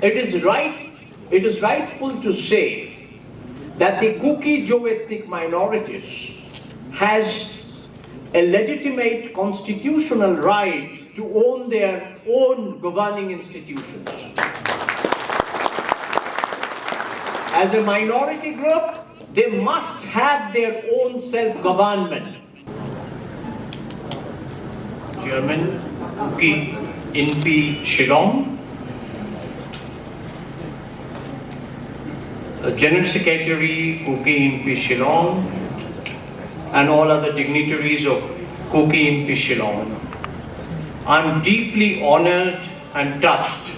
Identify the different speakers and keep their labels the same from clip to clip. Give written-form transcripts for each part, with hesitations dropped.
Speaker 1: it is rightful to say that the KUKI Govt minorities has a legitimate constitutional right to own their own governing institutions. As a minority group, they must have their own self-government. Chairman, KUKI INP Shillong, General Secretary, KUKI INP Shillong, and all other dignitaries of KUKI INP Shillong. I'm deeply honored and touched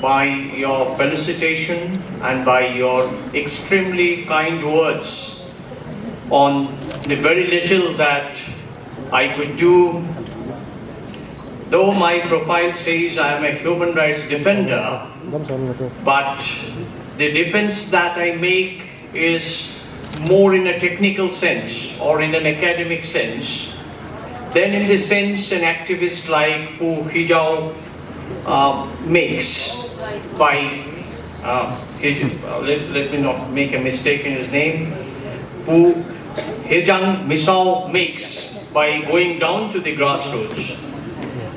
Speaker 1: by your felicitation and by your extremely kind words on the very little that I could do. Though my profile says I am a human rights defender, but the defense that I make is more in a technical sense or in an academic sense than in the sense an activist like Pu Hijau makes by, let me not make a mistake in his name, Pu Hejang Misao makes by going down to the grassroots.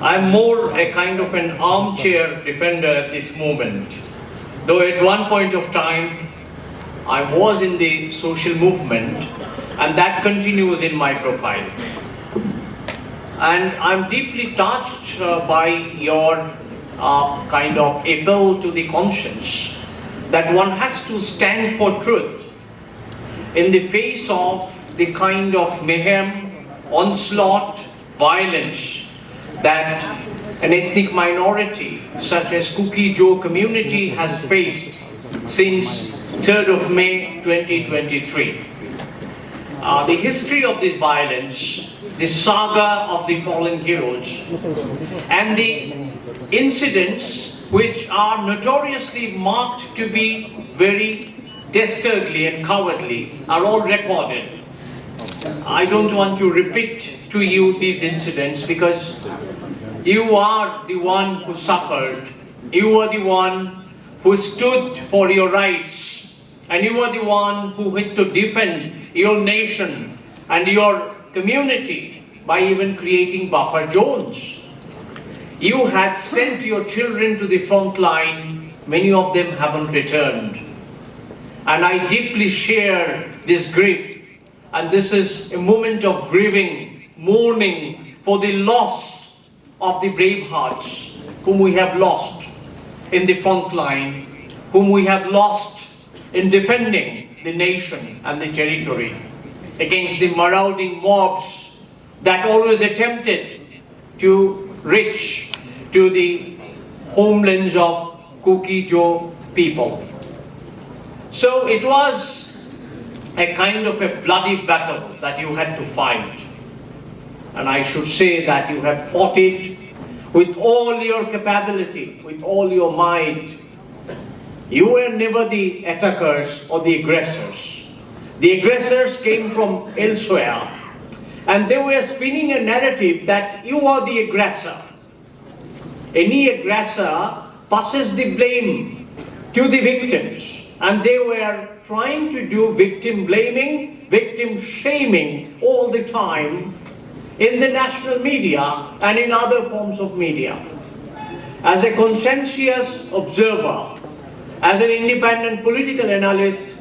Speaker 1: I'm more a kind of an armchair defender at this moment, though at one point of time I was in the social movement, and that continues in my profile. And I'm deeply touched by your kind of appeal to the conscience that one has to stand for truth in the face of the kind of mayhem, onslaught, violence that an ethnic minority such as KUKI Govt community has faced since 3rd of May 2023. The history of this violence, the saga of the fallen heroes, and the incidents which are notoriously marked to be very dastardly and cowardly are all recorded. I don't want to repeat to you these incidents because you are the one who suffered, you are the one who stood for your rights, and you are the one who had to defend your nation and your community by even creating buffer zones. You had sent your children to the front line, many of them haven't returned. And I deeply share this grief, and this is a moment of grieving, mourning for the loss of the brave hearts whom we have lost in the front line, whom we have lost in defending the nation and the territory against the marauding mobs that always attempted to reach to the homelands of KUKI Govt people. So it was a kind of a bloody battle that you had to fight. And I should say that you have fought it with all your capability, with all your might. You were never the attackers or the aggressors. The aggressors came from elsewhere, and they were spinning a narrative that you are the aggressor. Any aggressor passes the blame to the victims, and they were trying to do victim blaming, victim shaming all the time in the national media and in other forms of media. As a conscientious observer, as an independent political analyst,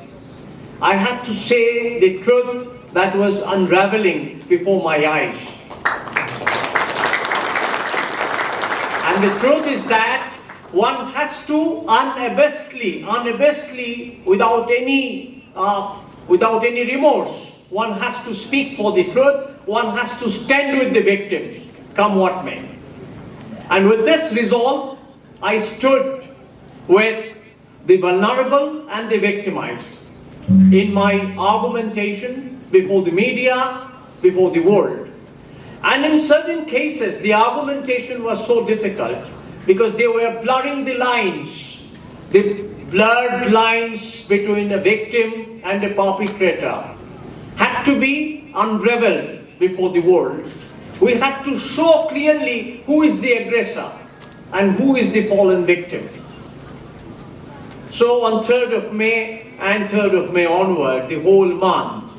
Speaker 1: I had to say the truth that was unraveling before my eyes. And the truth is that one has to unabashedly, without any remorse, one has to speak for the truth, one has to stand with the victims, come what may. And with this resolve, I stood with the vulnerable and the victimized in my argumentation before the media, before the world. And in certain cases, the argumentation was so difficult because they were blurring the lines, the blurred lines between a victim and a perpetrator had to be unraveled before the world. We had to show clearly who is the aggressor and who is the fallen victim. So on 3rd of May and 3rd of May onward, the whole month,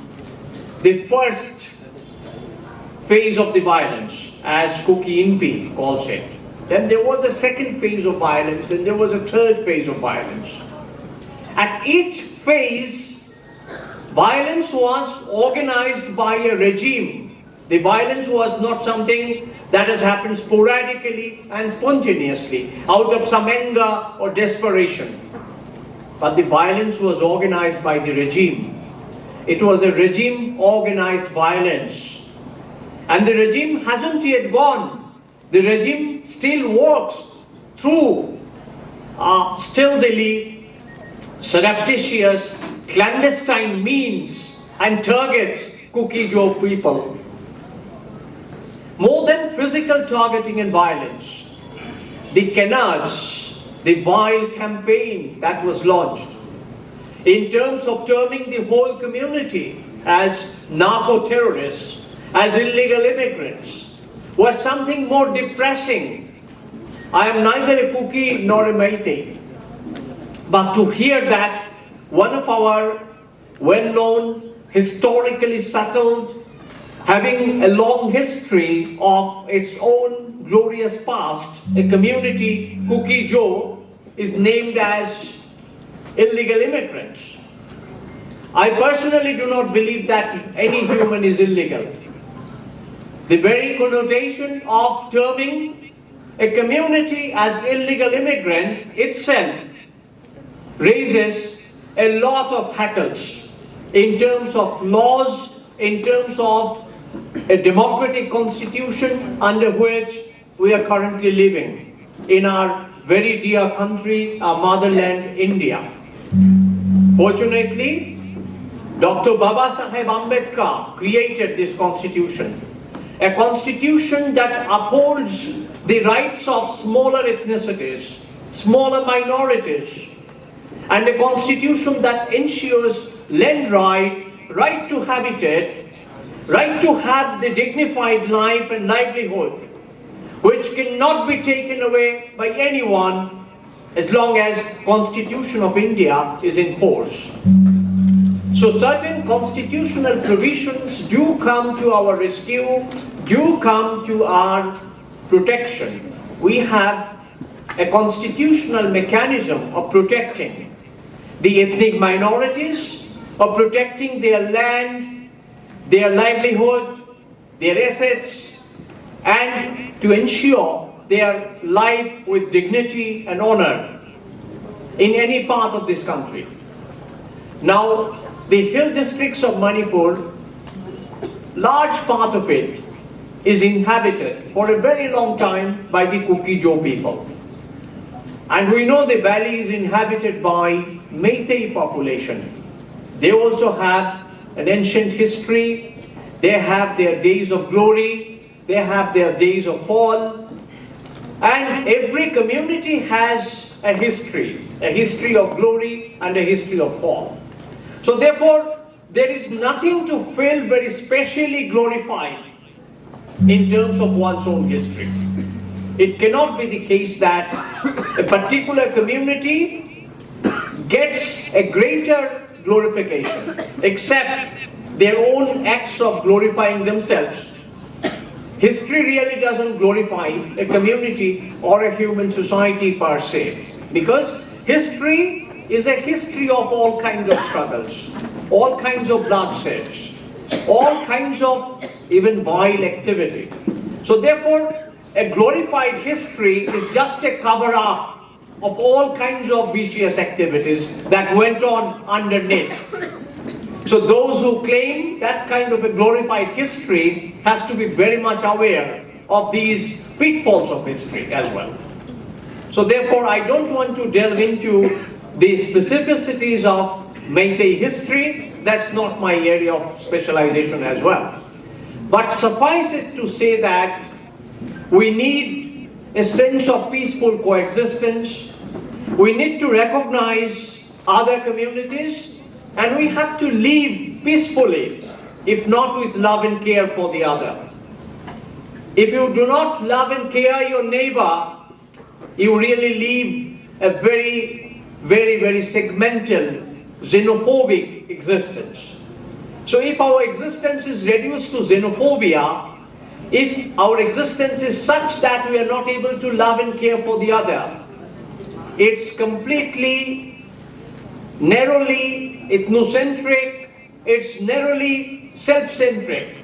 Speaker 1: the first phase of the violence, as KUKI calls it. Then there was a second phase of violence, and there was a third phase of violence. At each phase, violence was organized by a regime. The violence was not something that has happened sporadically and spontaneously, out of some anger or desperation. But the violence was organized by the regime. It was a regime-organized violence. And the regime hasn't yet gone. The regime still works through stealthily, surreptitious, clandestine means and targets KUKI Govt people. More than physical targeting and violence, the canards, the vile campaign that was launched in terms of terming the whole community as narco-terrorists, as illegal immigrants, was something more depressing. I am neither a KUKI nor a Meitei, but to hear that one of our well-known, historically settled, having a long history of its own glorious past, a community, KUKI Govt, is named as illegal immigrants. I personally do not believe that any human is illegal. The very connotation of terming a community as illegal immigrant itself raises a lot of hackles in terms of laws, in terms of a democratic constitution under which we are currently living in our very dear country, our motherland, India. Fortunately, Dr. Babasaheb Ambedkar created this constitution, a constitution that upholds the rights of smaller ethnicities, smaller minorities, and a constitution that ensures land right, right to habitat, right to have the dignified life and livelihood, which cannot be taken away by anyone as long as Constitution of India is in force. So certain constitutional provisions do come to our rescue, do come to our protection. We have a constitutional mechanism of protecting the ethnic minorities, of protecting their land, their livelihood, their assets, and to ensure their life with dignity and honor in any part of this country. Now, the hill districts of Manipur, large part of it is inhabited for a very long time by the KUKI Govt people. And we know the valley is inhabited by Meitei population. They also have an ancient history. They have their days of glory. They have their days of fall. And every community has a history of glory and a history of fall. So therefore, there is nothing to feel very specially glorified in terms of one's own history. It cannot be the case that a particular community gets a greater glorification except their own acts of glorifying themselves. History really doesn't glorify a community or a human society per se, because history is a history of all kinds of struggles, all kinds of bloodsheds, all kinds of even vile activity. So therefore, a glorified history is just a cover-up of all kinds of vicious activities that went on underneath. So those who claim that kind of a glorified history has to be very much aware of these pitfalls of history as well. So therefore, I don't want to delve into the specificities of Meitei history. That's not my area of specialization as well. But suffice it to say that we need a sense of peaceful coexistence. We need to recognize other communities, and we have to live peacefully, if not with love and care for the other. If you do not love and care your neighbor, you really live a very very, very segmental, xenophobic existence. So if our existence is reduced to xenophobia, if our existence is such that we are not able to love and care for the other, it's completely narrowly ethnocentric, it's narrowly self-centric.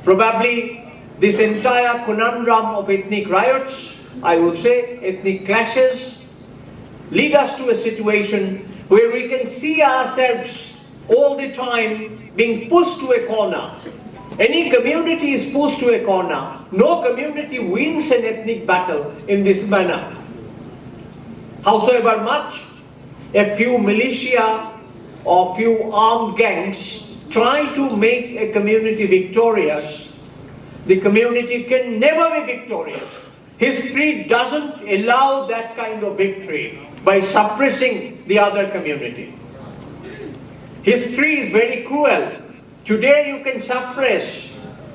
Speaker 1: Probably this entire conundrum of ethnic riots, I would say, ethnic clashes, lead us to a situation where we can see ourselves all the time being pushed to a corner. Any community is pushed to a corner. No community wins an ethnic battle in this manner. Howsoever much a few militia or few armed gangs try to make a community victorious, the community can never be victorious. History doesn't allow that kind of victory by suppressing the other community. History is very cruel. Today you can suppress,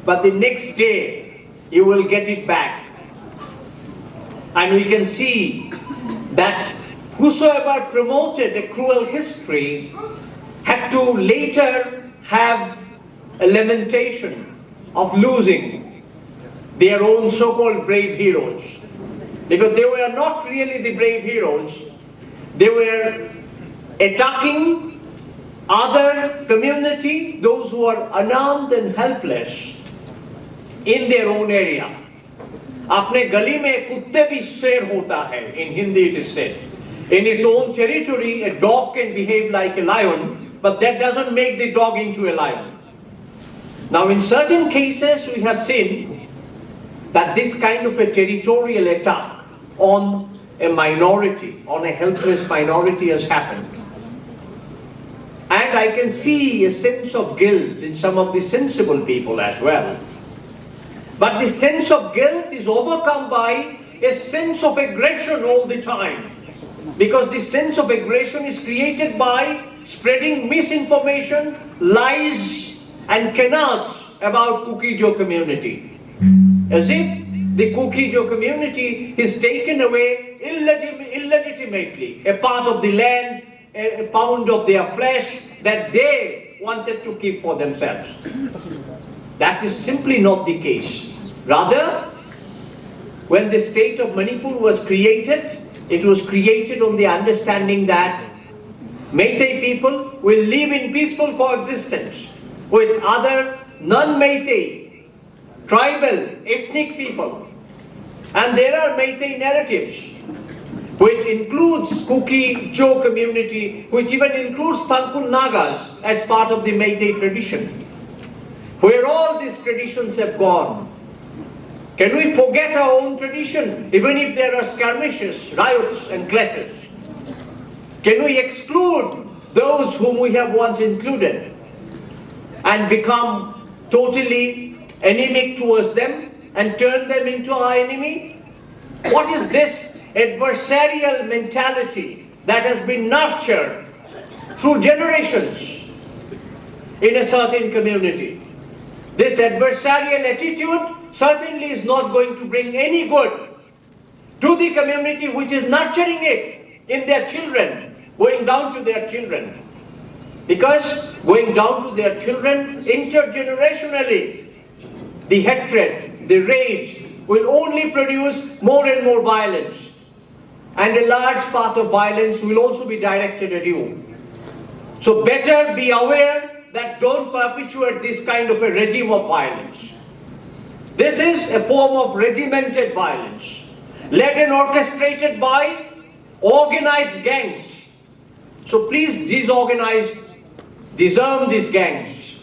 Speaker 1: but the next day you will get it back. And we can see that whosoever promoted a cruel history had to later have a lamentation of losing their own so-called brave heroes. Because they were not really the brave heroes. They were attacking other community, those who are unarmed and helpless in their own area. अपने गली में कुत्ते भी शेर होता है. In Hindi it is said. In its own territory, a dog can behave like a lion, but that doesn't make the dog into a lion. Now in certain cases we have seen that this kind of a territorial attack on a minority, on a helpless minority has happened. And I can see a sense of guilt in some of the sensible people as well. But the sense of guilt is overcome by a sense of aggression all the time. Because the sense of aggression is created by spreading misinformation, lies and canards about KUKI Govt community. As if the KUKI Govt community is taken away illegitimately, a part of the land, a pound of their flesh that they wanted to keep for themselves. That is simply not the case. Rather, when the state of Manipur was created, it was created on the understanding that Meitei people will live in peaceful coexistence with other non-Meitei, tribal, ethnic people. And there are Meitei narratives, which includes KUKI Govt community, which even includes Tangkul Nagas as part of the Meitei tradition. Where all these traditions have gone. Can we forget our own tradition, even if there are skirmishes, riots and clashes? Can we exclude those whom we have once included and become totally anemic towards them and turn them into our enemy? What is this adversarial mentality that has been nurtured through generations in a certain community? This adversarial attitude certainly is not going to bring any good to the community which is nurturing it in their children, going down to their children. Because going down to their children intergenerationally, the hatred, the rage will only produce more and more violence. And a large part of violence will also be directed at you. So better be aware that don't perpetuate this kind of a regime of violence. This is a form of regimented violence, led and orchestrated by organized gangs. So please disorganize, disarm these gangs.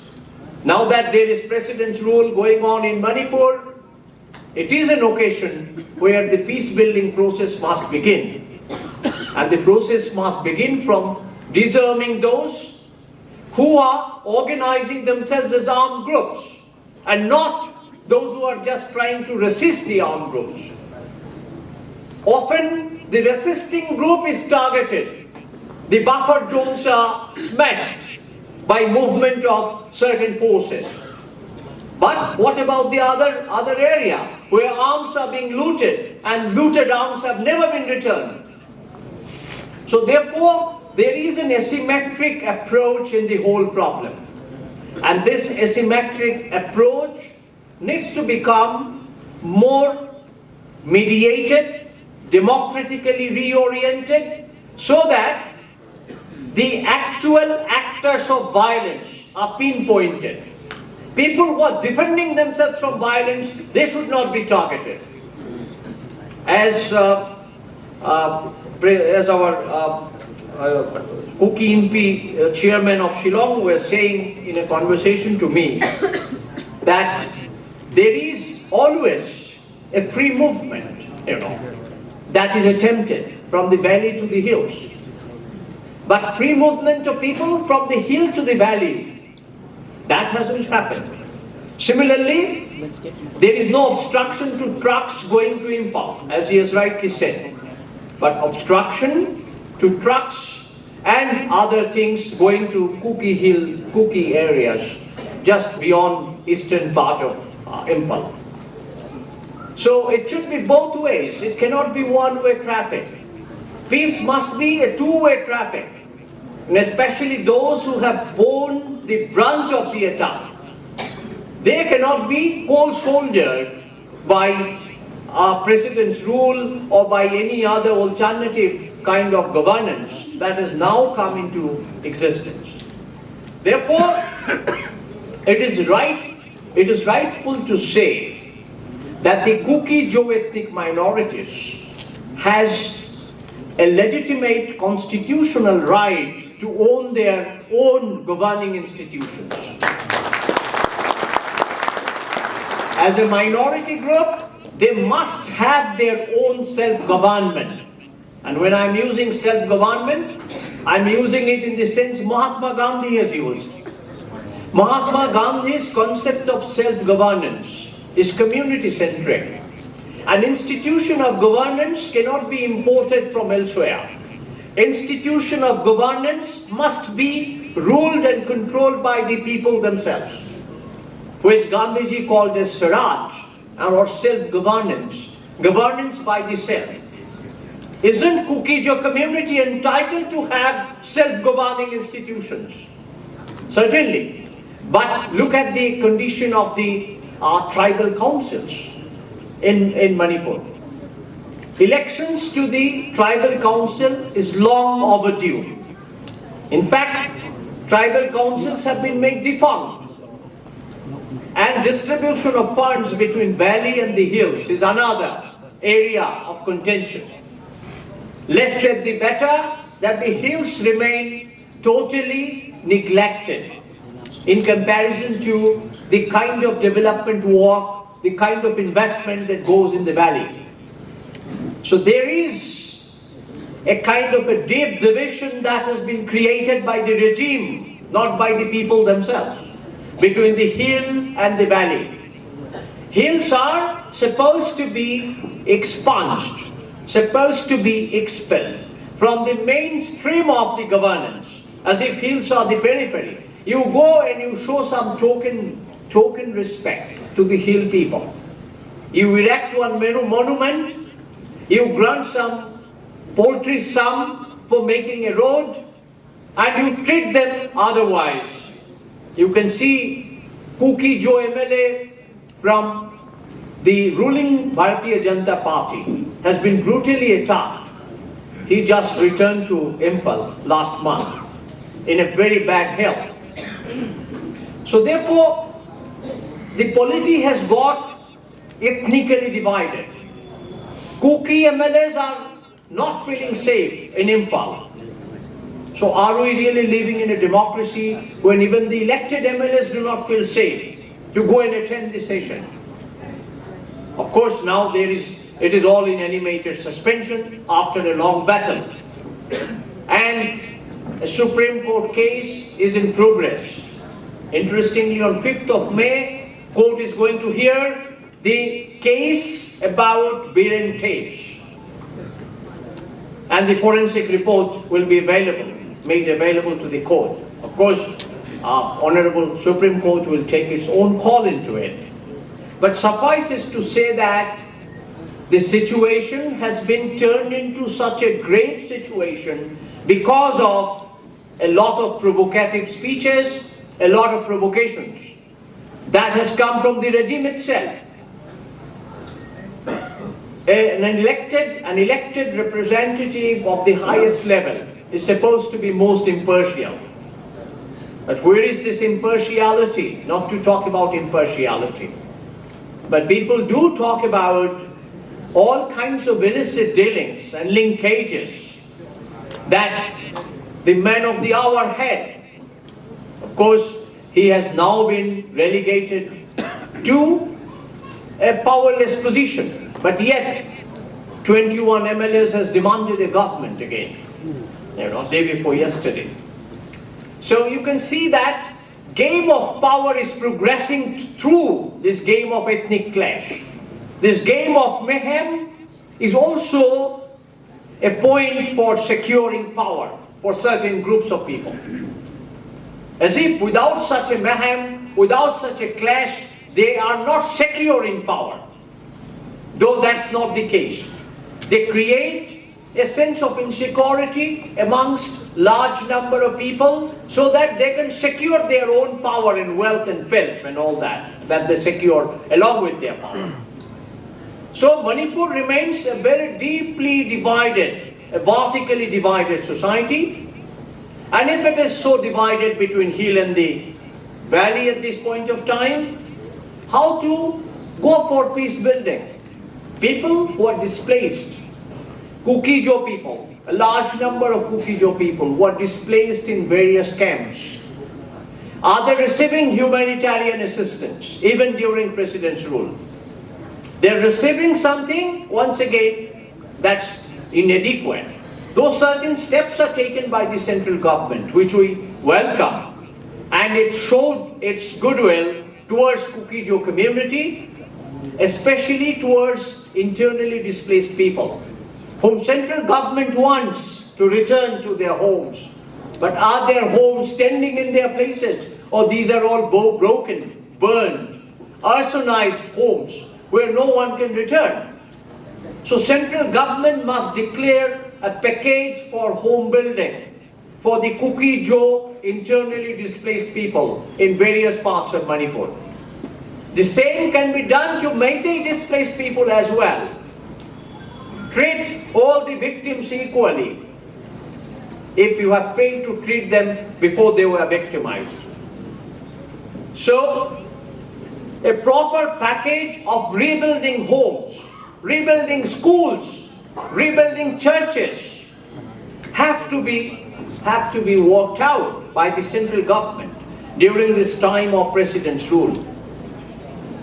Speaker 1: Now that there is precedence rule going on in Manipur, it is an occasion where the peace-building process must begin. And the process must begin from disarming those who are organizing themselves as armed groups and not those who are just trying to resist the armed groups. Often the resisting group is targeted. The buffer zones are smashed by movement of certain forces. But what about the other area where arms are being looted and looted arms have never been returned? So therefore, there is an asymmetric approach in the whole problem. And this asymmetric approach needs to become more mediated, democratically reoriented, so that the actual actors of violence are pinpointed. People who are defending themselves from violence, they should not be targeted. As our KUKI chairman of Shillong was saying in a conversation to me, that there is always a free movement, that is attempted from the valley to the hills. But free movement of people from the hill to the valley, that hasn't happened. Similarly, there is no obstruction to trucks going to Imphal, as he has rightly said, but obstruction to trucks and other things going to KUKI areas, just beyond eastern part of Imphal. So it should be both ways. It cannot be one-way traffic. Peace must be a two-way traffic, and especially those who have borne the brunt of the attack. They cannot be cold-shouldered by our president's rule or by any other alternative kind of governance that has now come into existence. Therefore, it is rightful to say that the KUKI Govt minorities has a legitimate constitutional right to own their own governing institutions. As a minority group, they must have their own self-government. And when I'm using self-government, I'm using it in the sense Mahatma Gandhi has used. Mahatma Gandhi's concept of self-governance is community-centric. An institution of governance cannot be imported from elsewhere. Institution of governance must be ruled and controlled by the people themselves, which Gandhiji called as Swaraj, or self-governance, governance by the self. Isn't KUKI community entitled to have self-governing institutions? Certainly. But look at the condition of the tribal councils in Manipur. Elections to the tribal council is long overdue. In fact, tribal councils have been made defunct. And distribution of funds between valley and the hills is another area of contention. Less said the better, that the hills remain totally neglected in comparison to the kind of development work, the kind of investment that goes in the valley. So there is a kind of a deep division that has been created by the regime, not by the people themselves, between the hill and the valley. Hills are supposed to be expunged, supposed to be expelled from the mainstream of the governance, as if hills are the periphery. You go and you show some token respect to the hill people. You erect one monument, you grant some paltry sum for making a road, and you treat them otherwise. You can see KUKI MLA from the ruling Bharatiya Janata Party has been brutally attacked. He just returned to Imphal last month in a very bad health. So therefore, the polity has got ethnically divided. KUKI MLAs are not feeling safe in Imphal. So are we really living in a democracy when even the elected MLAs do not feel safe to go and attend the session? Of course, now it is all in animated suspension after a long battle. And a Supreme Court case is in progress. Interestingly, on 5th of May, court is going to hear the case about Biren tapes. And the forensic report will be made available to the court. Of course, Honorable Supreme Court will take its own call into it. But suffices to say that This situation has been turned into such a grave situation because of a lot of provocative speeches, a lot of provocations. That has come from the regime itself. An elected representative of the highest level is supposed to be most impartial. But where is this impartiality? Not to talk about impartiality. But people do talk about all kinds of illicit dealings and linkages that the man of the hour had. Of course, he has now been relegated to a powerless position. But yet, 21 MLAs has demanded a government again, day before yesterday. So you can see that game of power is progressing through this game of ethnic clash. This game of mayhem is also a point for securing power for certain groups of people. As if without such a mayhem, without such a clash, they are not secure in power. Though that's not the case. They create a sense of insecurity amongst large number of people so that they can secure their own power and wealth and pelf and all that they secure along with their power. So Manipur remains a very deeply divided, a vertically divided society. And if it is so divided between hill and the valley at this point of time, how to go for peace building? People who are displaced, KUKI Govt people, a large number of KUKI Govt people who are displaced in various camps, are they receiving humanitarian assistance even during President's rule? They're receiving something, once again, that's inadequate. Though certain steps are taken by the central government, which we welcome, and it showed its goodwill towards KUKI Govt community, especially towards internally displaced people, whom central government wants to return to their homes. But are their homes standing in their places? Or these are all broken, burned, arsonized homes where no one can return? So central government must declare a package for home building for the KUKI Govt internally displaced people in various parts of Manipur. The same can be done to Meitei displaced people as well. Treat all the victims equally if you have failed to treat them before they were victimized. So, a proper package of rebuilding homes, rebuilding schools, rebuilding churches have to be worked out by the central government during this time of President's rule.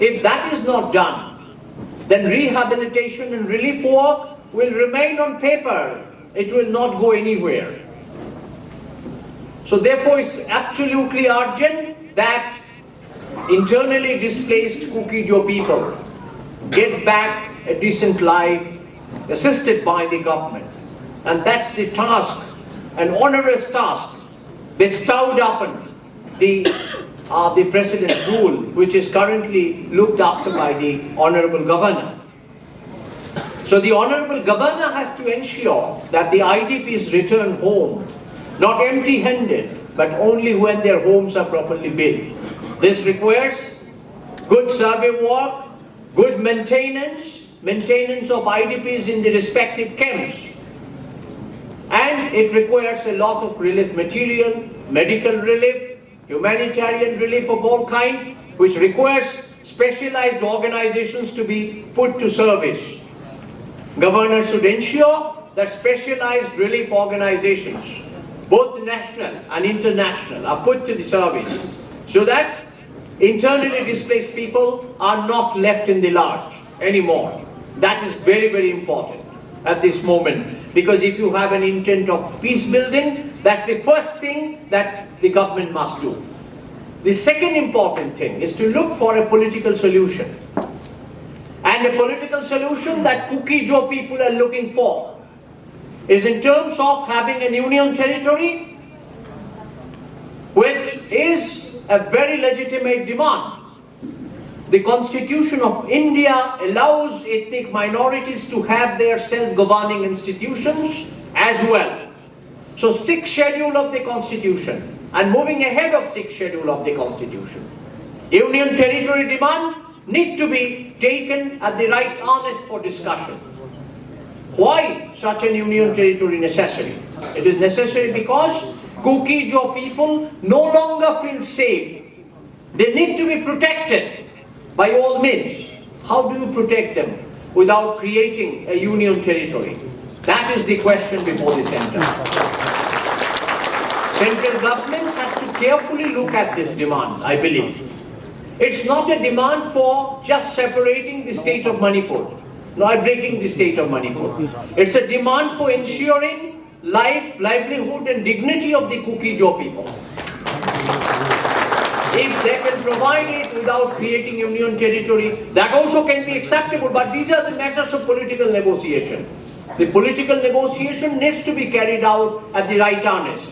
Speaker 1: If that is not done, then rehabilitation and relief work will remain on paper. It will not go anywhere. So therefore, it's absolutely urgent that internally displaced KUKI Govt people get back a decent life assisted by the government. And that's the task, an onerous task bestowed upon the President's rule, which is currently looked after by the Honorable Governor. So the Honorable Governor has to ensure that the IDPs return home, not empty-handed, but only when their homes are properly built. This requires good survey work, good maintenance of IDPs in the respective camps. And it requires a lot of relief material, medical relief, humanitarian relief of all kind, which requires specialized organizations to be put to service. Governor should ensure that specialized relief organizations, both national and international, are put to the service so that internally displaced people are not left in the lurch anymore. That is very, very important at this moment, because if you have an intent of peace building, that's the first thing that the government must do. The second important thing is to look for a political solution. And a political solution that KUKI Govt people are looking for is in terms of having an union territory, which is a very legitimate demand. the Constitution of India allows ethnic minorities to have their self-governing institutions as well. So 6th schedule of the Constitution, and moving ahead of 6th schedule of the Constitution, Union territory demand need to be taken at the right honest for discussion. Why such an union territory necessary? It is necessary because KUKI Govt people no longer feel safe. They need to be protected by all means. How do you protect them without creating a union territory? That is the question before the center. Central government has to carefully look at this demand, I believe. It's not a demand for just separating the state of Manipur, not breaking the state of Manipur. It's a demand for ensuring life, livelihood and dignity of the KUKI Govt people. If they can provide it without creating union territory, that also can be acceptable, but these are the matters of political negotiation. The political negotiation needs to be carried out at the right honest.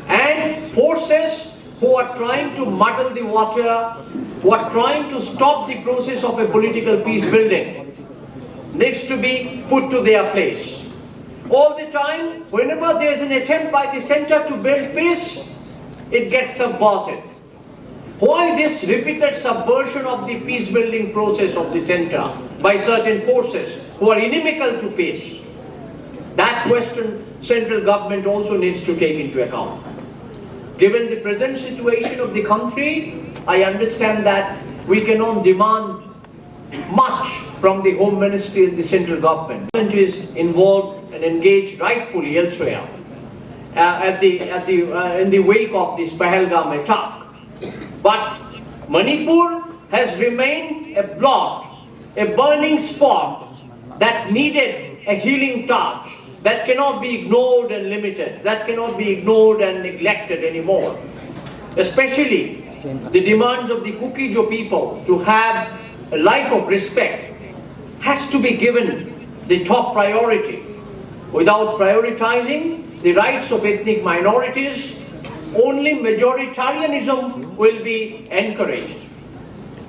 Speaker 1: And forces who are trying to muddle the water, who are trying to stop the process of a political peace building, needs to be put to their place. All the time, whenever there is an attempt by the center to build peace, it gets subverted. Why this repeated subversion of the peace building process of the center by certain forces who are inimical to peace? That question central government also needs to take into account. Given the present situation of the country, I understand that we cannot demand much from the Home Ministry and the central government. The government is involved and engaged rightfully elsewhere in the wake of this Pahalgam attack. But Manipur has remained a blot, a burning spot that needed a healing touch, that cannot be ignored and limited, that cannot be ignored and neglected anymore. Especially the demands of the KUKI Govt people to have a life of respect has to be given the top priority. Without prioritizing the rights of ethnic minorities, only majoritarianism will be encouraged.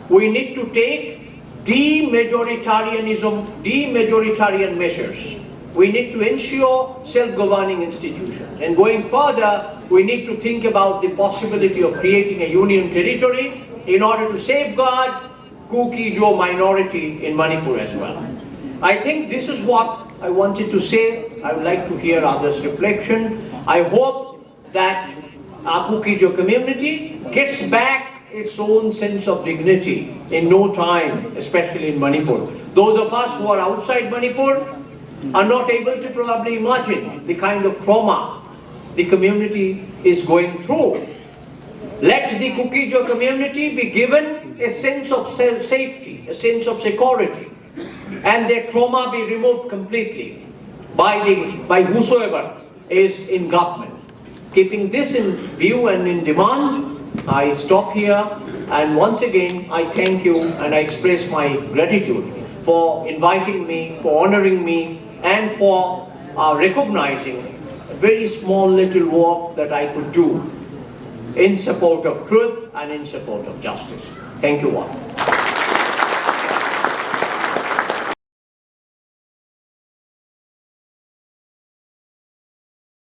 Speaker 1: We need to take demajoritarian measures. We need to ensure self-governing institutions. And going further, we need to think about the possibility of creating a union territory in order to safeguard KUKI Govt minority in Manipur as well. I think this is what I wanted to say. I would like to hear others' reflection. I hope that our KUKI Govt community gets back its own sense of dignity in no time, especially in Manipur. Those of us who are outside Manipur are not able to probably imagine the kind of trauma the community is going through. Let the KUKI Govt community be given a sense of safety, a sense of security, and their trauma be removed completely by whosoever is in government. Keeping this in view and in demand, I stop here, and once again I thank you and I express my gratitude for inviting me, for honoring me, and for recognizing a very small little work that I could do in support of truth and in support of justice. Thank you all.